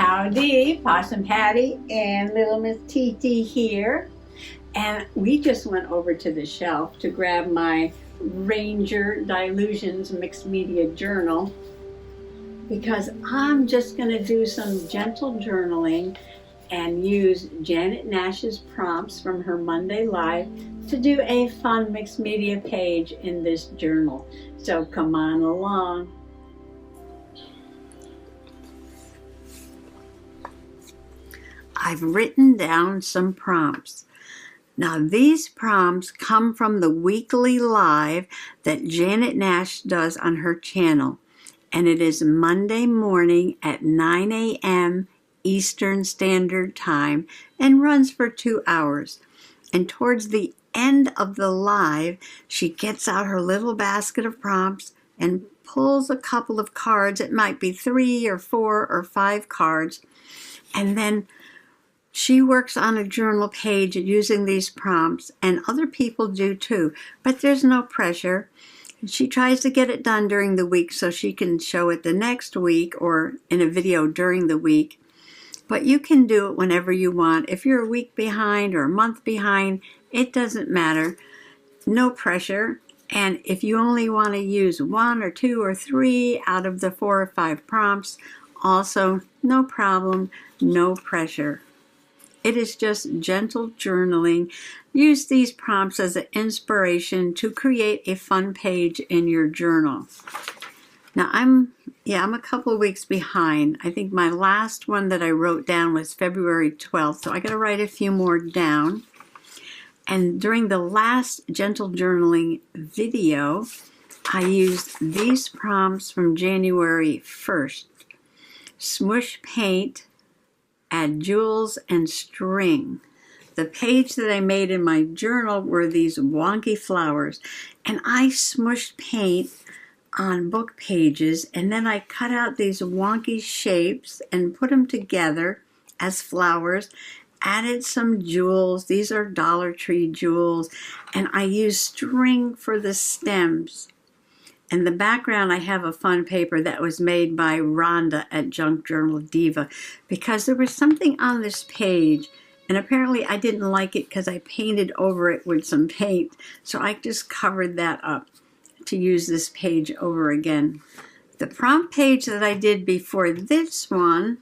Howdy, Possum Patty and Little Miss TT here. And we just went over to the shelf to grab my Ranger Dylusions Mixed Media Journal because I'm just going to do some gentle journaling and use Janet Nash's prompts from her Monday Live to do a fun mixed media page in this journal. So come on along. I've written down some prompts. Now these prompts come from the weekly live that Janet Nash does on her channel. And it is Monday morning at 9 a.m. Eastern Standard Time and runs for 2 hours. And towards the end of the live, she gets out her little basket of prompts and pulls a couple of cards. It might be 3 or 4 or 5 cards. And then she works on a journal page using these prompts, and other people do too, but there's no pressure. She tries to get it done during the week so she can show it the next week or in a video during the week. But you can do it whenever you want. If you're a week behind or a month behind, it doesn't matter. No pressure. And if you only want to use 1 or 2 or 3 out of the 4 or 5 prompts, also no problem, no pressure. It is just gentle journaling. Use these prompts as an inspiration to create a fun page in your journal. Now I'm a couple of weeks behind. I think my last one that I wrote down was February 12th, so I got to write a few more down. And during the last gentle journaling video, I used these prompts from January 1st. Smush paint, add jewels and string. The page that I made in my journal were these wonky flowers, and I smushed paint on book pages, and then I cut out these wonky shapes and put them together as flowers, added some jewels. These are Dollar Tree jewels, and I used string for the stems. In the background, I have a fun paper that was made by Rhonda at Junk Journal Diva because there was something on this page, and apparently I didn't like it because I painted over it with some paint, so I just covered that up to use this page over again. The prompt page that I did before this one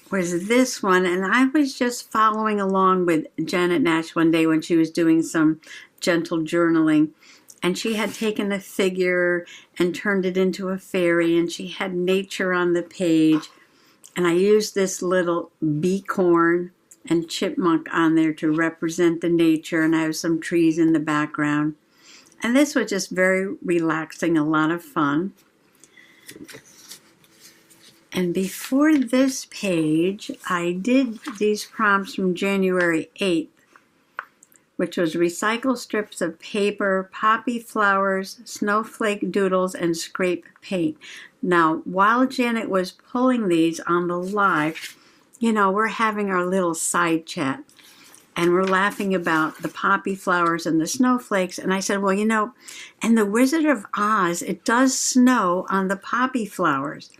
was this one, and I was just following along with Janet Nash one day when she was doing some gentle journaling. And she had taken a figure and turned it into a fairy, and she had nature on the page. And I used this little beacorn and chipmunk on there to represent the nature, and I have some trees in the background. And this was just very relaxing, a lot of fun. And before this page, I did these prompts from January 8th. Which was recycle strips of paper, poppy flowers, snowflake doodles, and scrape paint. Now, while Janet was pulling these on the live, we're having our little side chat, and we're laughing about the poppy flowers and the snowflakes, and I said, well, in The Wizard of Oz, it does snow on the poppy flowers.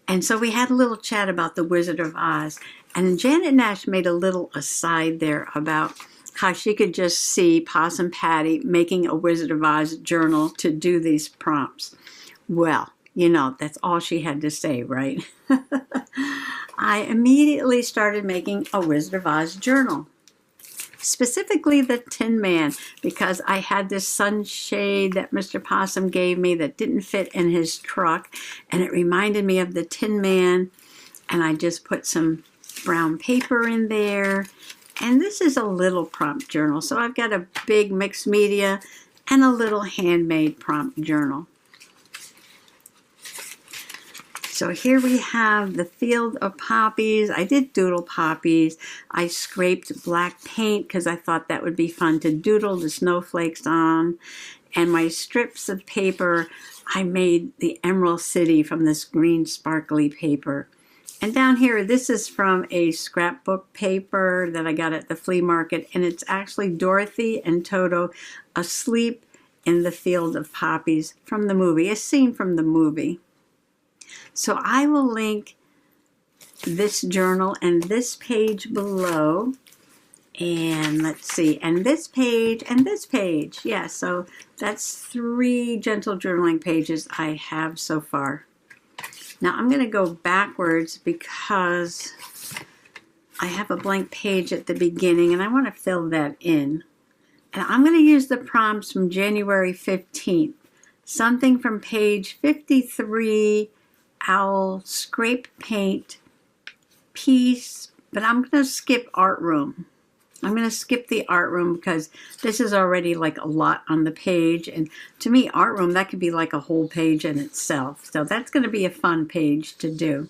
And so we had a little chat about The Wizard of Oz, and Janet Nash made a little aside there about how she could just see Possum Patty making a Wizard of Oz journal to do these prompts. Well, that's all she had to say, right? I immediately started making a Wizard of Oz journal. Specifically the Tin Man, because I had this sunshade that Mr. Possum gave me that didn't fit in his truck, and it reminded me of the Tin Man, and I just put some brown paper in there. And this is a little prompt journal. So I've got a big mixed media and a little handmade prompt journal. So here we have the field of poppies. I did doodle poppies. I scraped black paint because I thought that would be fun to doodle the snowflakes on. And my strips of paper, I made the Emerald City from this green sparkly paper. And down here, this is from a scrapbook paper that I got at the flea market, and it's actually Dorothy and Toto asleep in the field of poppies from the movie, a scene from the movie. So I will link this journal and this page below. And let's see, and this page and this page. Yeah, so that's 3 gentle journaling pages I have so far. Now I'm going to go backwards because I have a blank page at the beginning and I want to fill that in. And I'm going to use the prompts from January 15th. Something from page 53, owl, scrape paint, peace, but I'm going to skip art room. I'm going to skip the art room because this is already like a lot on the page. And to me, art room, that could be like a whole page in itself. So that's going to be a fun page to do.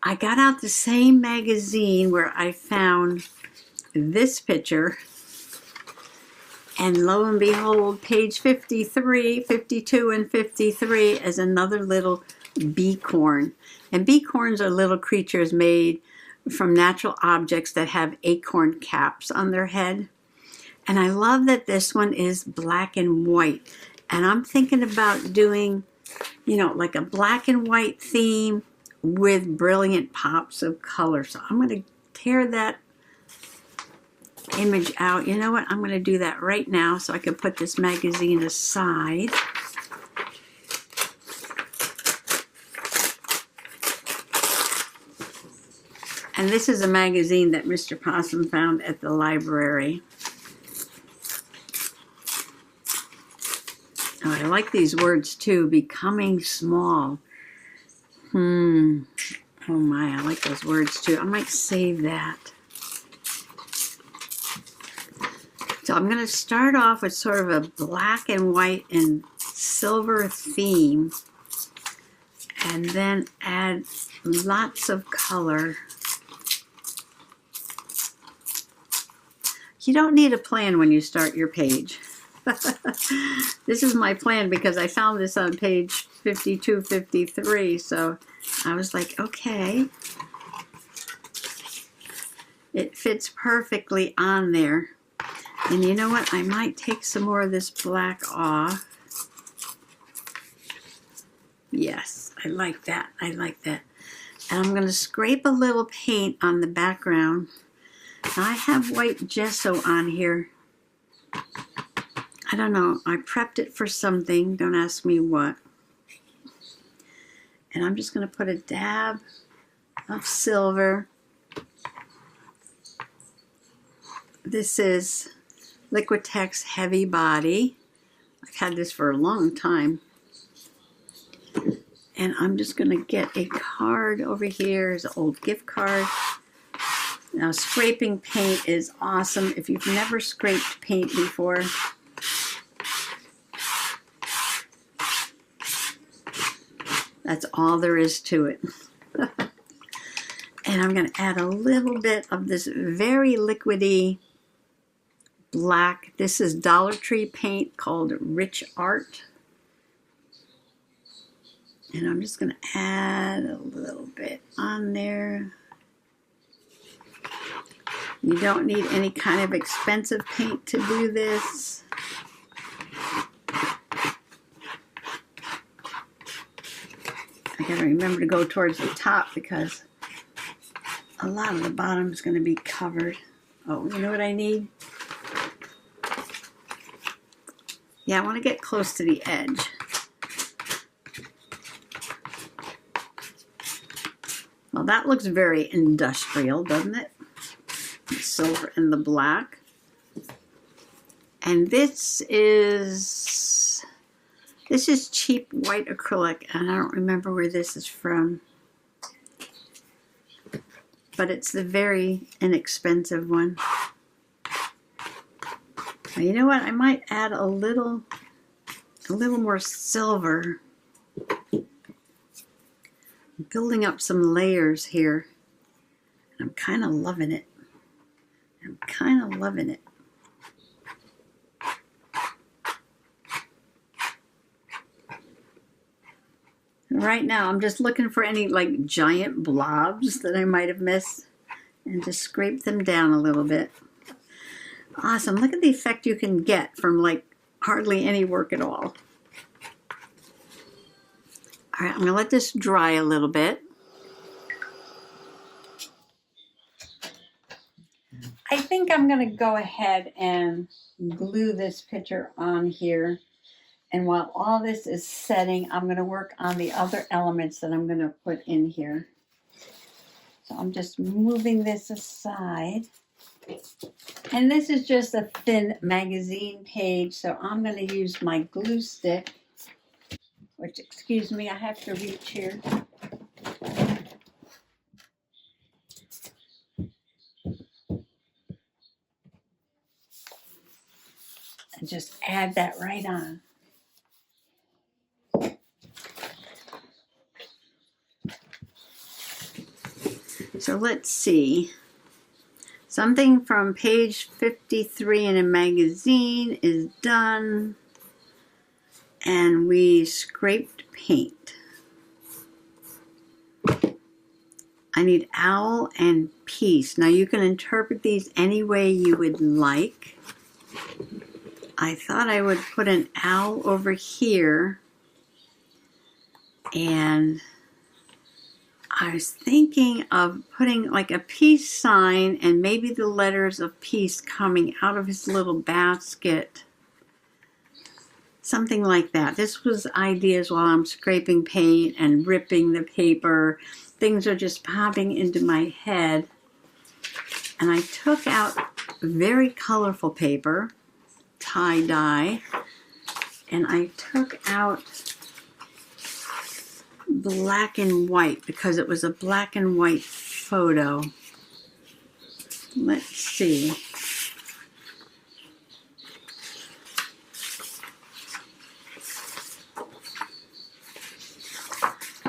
I got out the same magazine where I found this picture. And lo and behold, page 53, 52, and 53 is another little beacorn. And beacorns are little creatures made from natural objects that have acorn caps on their head. And I love that this one is black and white. And I'm thinking about doing, you know, like a black and white theme with brilliant pops of color. So I'm going to tear that image out. You know what? I'm going to do that right now so I can put this magazine aside. And this is a magazine that Mr. Possum found at the library. Oh, I like these words too. Becoming small. Oh my, I like those words too. I might save that. So I'm going to start off with sort of a black and white and silver theme. And then add lots of color. You don't need a plan when you start your page. This is my plan because I found this on page 52, 53. So I was like, okay. It fits perfectly on there. And you know what? I might take some more of this black off. Yes, I like that. I like that. And I'm going to scrape a little paint on the background. I have white gesso on here. I don't know. I prepped it for something. Don't ask me what. And I'm just going to put a dab of silver. This is Liquitex Heavy Body. I've had this for a long time. And I'm just going to get a card over here. It's an old gift card. Now, scraping paint is awesome. If you've never scraped paint before, that's all there is to it. And I'm going to add a little bit of this very liquidy black. This is Dollar Tree paint called Rich Art. And I'm just going to add a little bit on there. You don't need any kind of expensive paint to do this. I gotta remember to go towards the top because a lot of the bottom is going to be covered. Oh, you know what I need? Yeah, I want to get close to the edge. Well, that looks very industrial, doesn't it? The silver and the black. And this is cheap white acrylic, and I don't remember where this is from. But it's the very inexpensive one. Now, you know what? I might add a little more silver. I'm building up some layers here. I'm kind of loving it. I'm kind of loving it. Right now, I'm just looking for any like giant blobs that I might have missed and just scrape them down a little bit. Awesome. Look at the effect you can get from like hardly any work at all. All right, I'm going to let this dry a little bit. think I'm going to go ahead and glue this picture on here. And while all this is setting, I'm going to work on the other elements that I'm going to put in here. So I'm just moving this aside. And this is just a thin magazine page, so I'm going to use my glue stick, which, excuse me, I have to reach here. And just add that right on. So let's see. Something from page 53 in a magazine is done. And we scraped paint. I need owl and peace. Now you can interpret these any way you would like. I thought I would put an owl over here, and I was thinking of putting like a peace sign and maybe the letters of peace coming out of his little basket. Something like that. This was ideas while I'm scraping paint and ripping the paper. Things are just popping into my head. And I took out very colorful paper, tie-dye, and I took out black and white because it was a black and white photo. Let's see.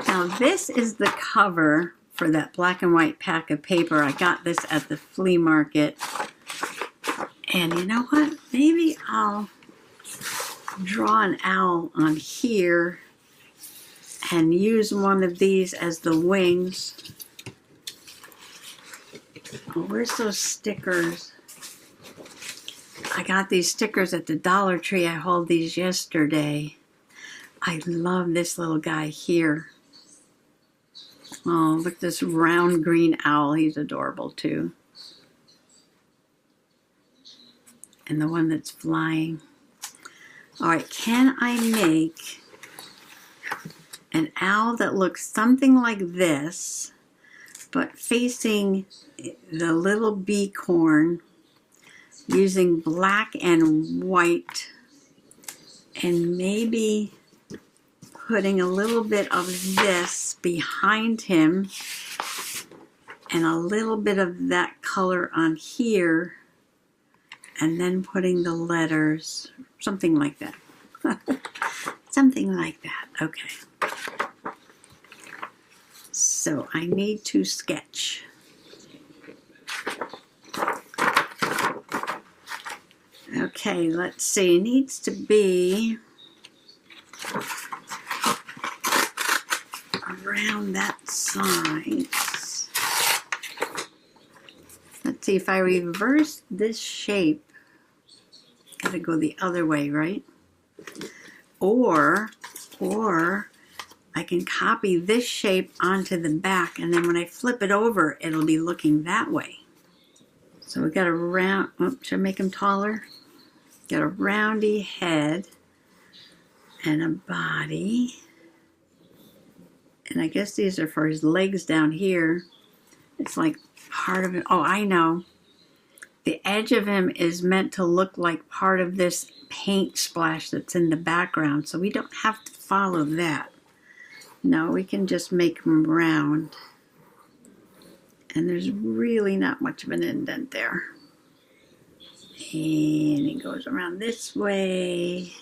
Now this is the cover for that black and white pack of paper. I got this at the flea market. And you know what? Maybe I'll draw an owl on here and use one of these as the wings. Oh, where's those stickers? I got these stickers at the Dollar Tree. I hauled these yesterday. I love this little guy here. Oh, look at this round green owl. He's adorable too. And the one that's flying. All right, can I make an owl that looks something like this, but facing the little bee corn, using black and white, and maybe putting a little bit of this behind him and a little bit of that color on here, and then putting the letters, something like that. Something like that. Okay. So I need to sketch. Okay, let's see. It needs to be around that size. Let's see, if I reverse this shape, gotta go the other way, right? Or I can copy this shape onto the back, and then when I flip it over, it'll be looking that way. So we got a round, should I make him taller? Got a roundy head and a body. And I guess these are for his legs down here. It's like part of it. Oh, I know. The edge of him is meant to look like part of this paint splash that's in the background. So we don't have to follow that. No, we can just make him round. And there's really not much of an indent there. And he goes around this way.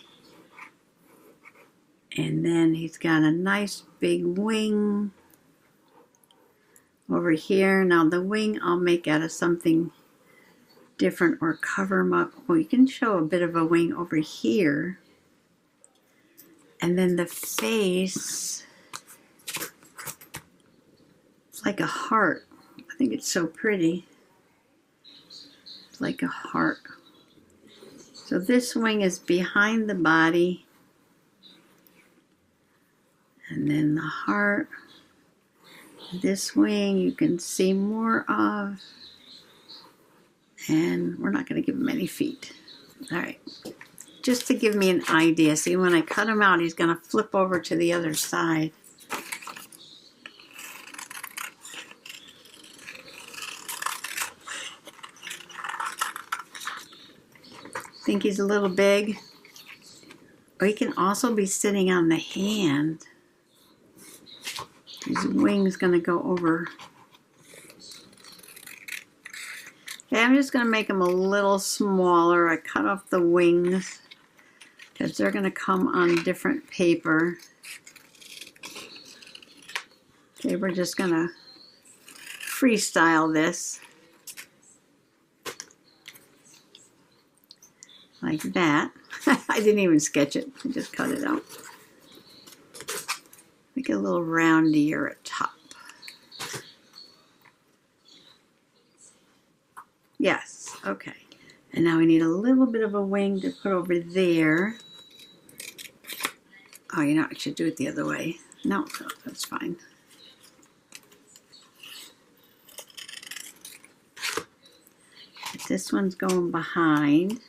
And then he's got a nice big wing over here. Now the wing I'll make out of something different or cover him up. Well, you can show a bit of a wing over here. And then the face, it's like a heart. I think it's so pretty. It's like a heart. So this wing is behind the body. And then the heart. This wing you can see more of. And we're not going to give him any feet. All right. Just to give me an idea. See, when I cut him out, he's going to flip over to the other side. Think he's a little big? Or he can also be sitting on the hand. His wing's going to go over. Okay, I'm just going to make them a little smaller. I cut off the wings because they're going to come on different paper. Okay, we're just going to freestyle this. Like that. I didn't even sketch it. I just cut it out. Make it a little round ear at top. Yes, okay. And now we need a little bit of a wing to put over there. Oh, you know, I should do it the other way. No, that's fine. This one's going behind.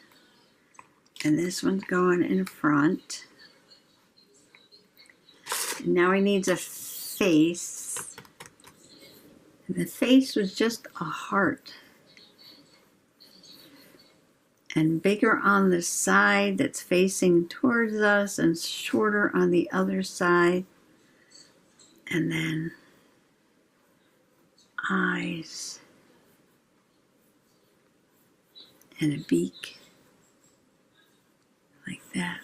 And this one's going in front. And now he needs a face. And the face was just a heart. And bigger on the side that's facing towards us and shorter on the other side. And then eyes and a beak like that.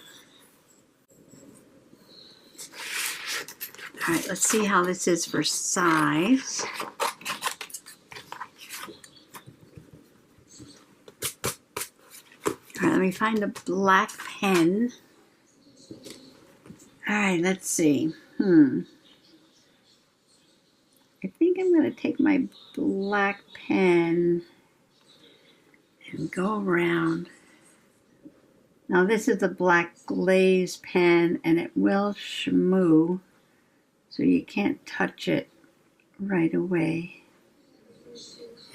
All right, let's see how this is for size. All right, let me find a black pen. All right, let's see. I think I'm going to take my black pen and go around. Now this is a black glaze pen and it will shmoo, so you can't touch it right away.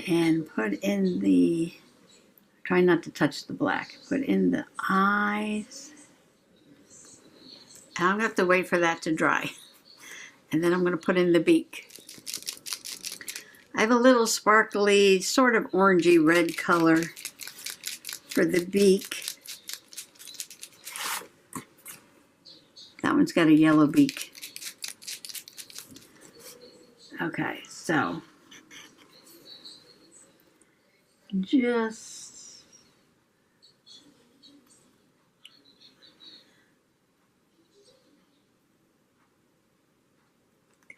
And put in the, try not to touch the black, put in the eyes. I'm going to have to wait for that to dry. And then I'm going to put in the beak. I have a little sparkly, sort of orangey red color for the beak. That one's got a yellow beak. Okay, so just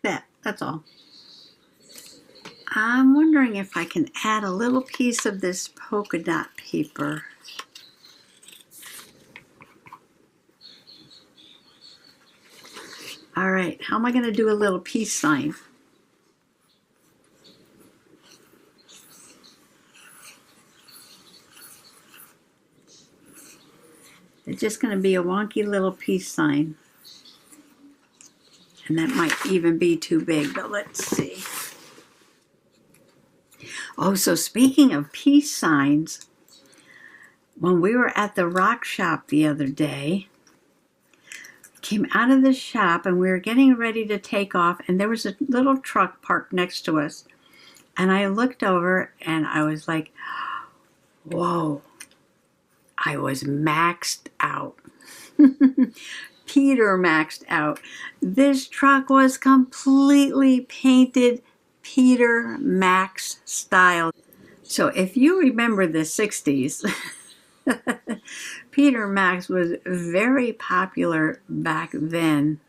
that, that's all. I'm wondering if I can add a little piece of this polka dot paper. All right, how am I going to do a little peace sign? It's just going to be a wonky little peace sign. And that might even be too big, but let's see. Oh, so speaking of peace signs, when we were at the rock shop the other day, came out of the shop and we were getting ready to take off, and there was a little truck parked next to us. And I looked over and I was like, whoa, I was maxed out. Peter maxed out. This truck was completely painted Peter Max style. So if you remember the 60s, Peter Max was very popular back then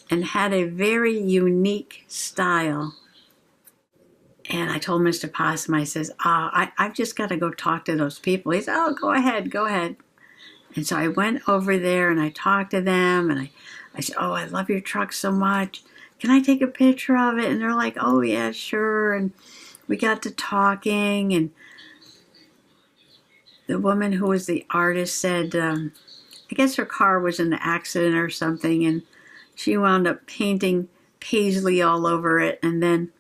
and had a very unique style. And I told Mr. Possum, I says, I've just got to go talk to those people. He said, oh, go ahead, go ahead. And so I went over there and I talked to them and I said, oh, I love your truck so much. Can I take a picture of it? And they're like, oh, yeah, sure. And we got to talking, and the woman who was the artist said, I guess her car was in an accident or something, and she wound up painting paisley all over it. And then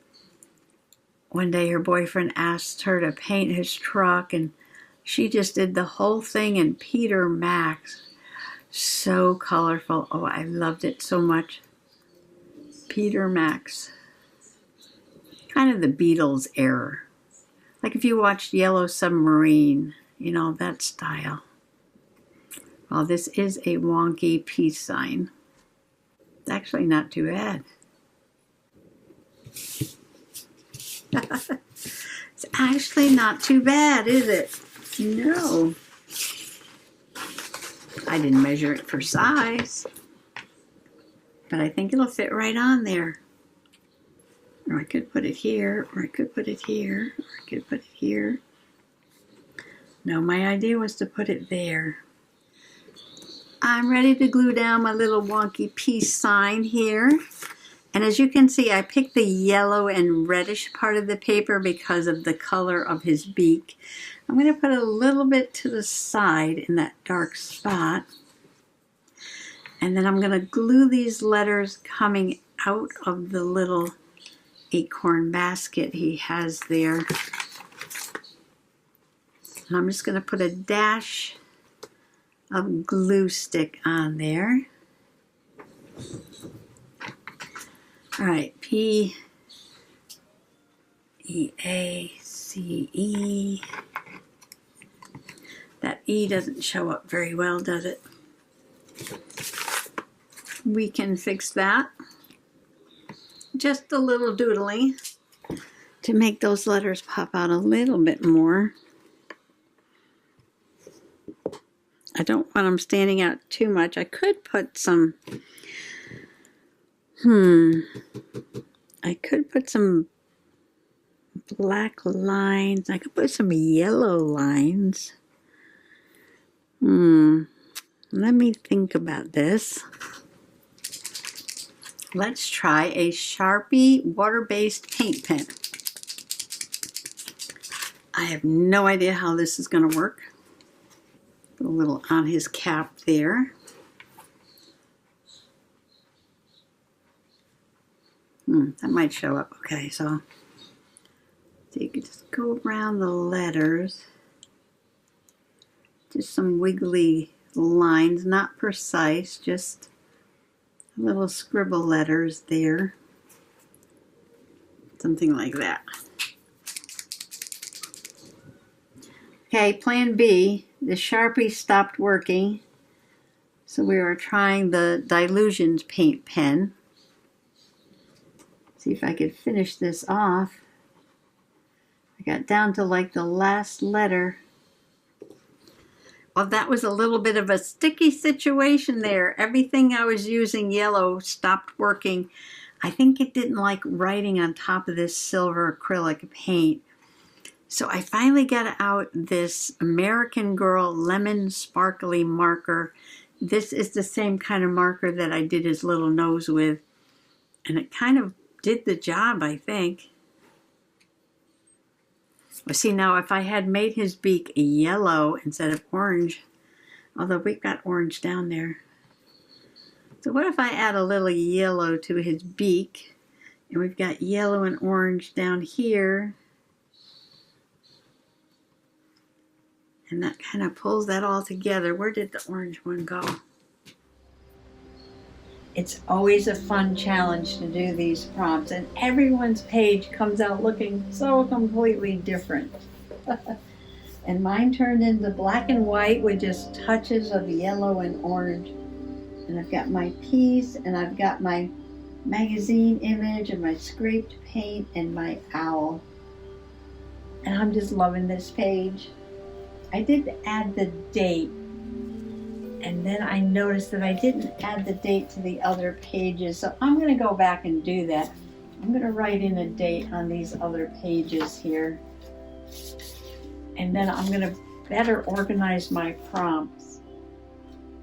one day her boyfriend asked her to paint his truck, and she just did the whole thing in Peter Max. So colorful. Oh, I loved it so much. Peter Max. Kind of the Beatles era. Like if you watched Yellow Submarine, you know, that style. Well, this is a wonky peace sign. It's actually not too bad. It's actually not too bad, is it? No. I didn't measure it for size, but I think it'll fit right on there. Or I could put it here, or I could put it here, or I could put it here. No, my idea was to put it there. I'm ready to glue down my little wonky peace sign here. And as you can see, I picked the yellow and reddish part of the paper because of the color of his beak. I'm going to put a little bit to the side in that dark spot. And then I'm going to glue these letters coming out of the little acorn basket he has there. And I'm just going to put a dash of glue stick on there. All right, P, E, A, C, E. That E doesn't show up very well, does it? We can fix that. Just a little doodling to make those letters pop out a little bit more. I don't want them standing out too much. I could put some, I could put some black lines. I could put some yellow lines. Let me think about this. Let's try a Sharpie water-based paint pen. I have no idea how this is going to work. Put a little on his cap there. That might show up. Okay, so you can just go around the letters. Just some wiggly lines, not precise, just little scribble letters there. Something like that. Okay, plan B. The Sharpie stopped working, so we were trying the Dylusions paint pen. See if I could finish this off. I got down to like the last letter. Well, that was a little bit of a sticky situation there. Everything I was using yellow stopped working. I think it didn't like writing on top of this silver acrylic paint. So I finally got out this American Girl lemon sparkly marker. This is the same kind of marker that I did his little nose with. And it kind of did the job, I think. Well, see, now if I had made his beak yellow instead of orange, although we've got orange down there. So what if I add a little yellow to his beak, and we've got yellow and orange down here, and that kind of pulls that all together. Where did the orange one go? It's always a fun challenge to do these prompts, and everyone's page comes out looking so completely different. And mine turned into black and white with just touches of yellow and orange. And I've got my piece, and I've got my magazine image, and my scraped paint, and my owl. And I'm just loving this page. I did add the date. And then I noticed that I didn't add the date to the other pages. So I'm going to go back and do that. I'm going to write in a date on these other pages here. And then I'm going to better organize my prompts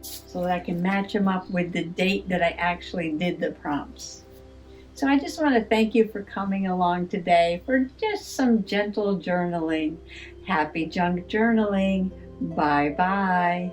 so that I can match them up with the date that I actually did the prompts. So I just want to thank you for coming along today for just some gentle journaling. Happy junk journaling. Bye-bye.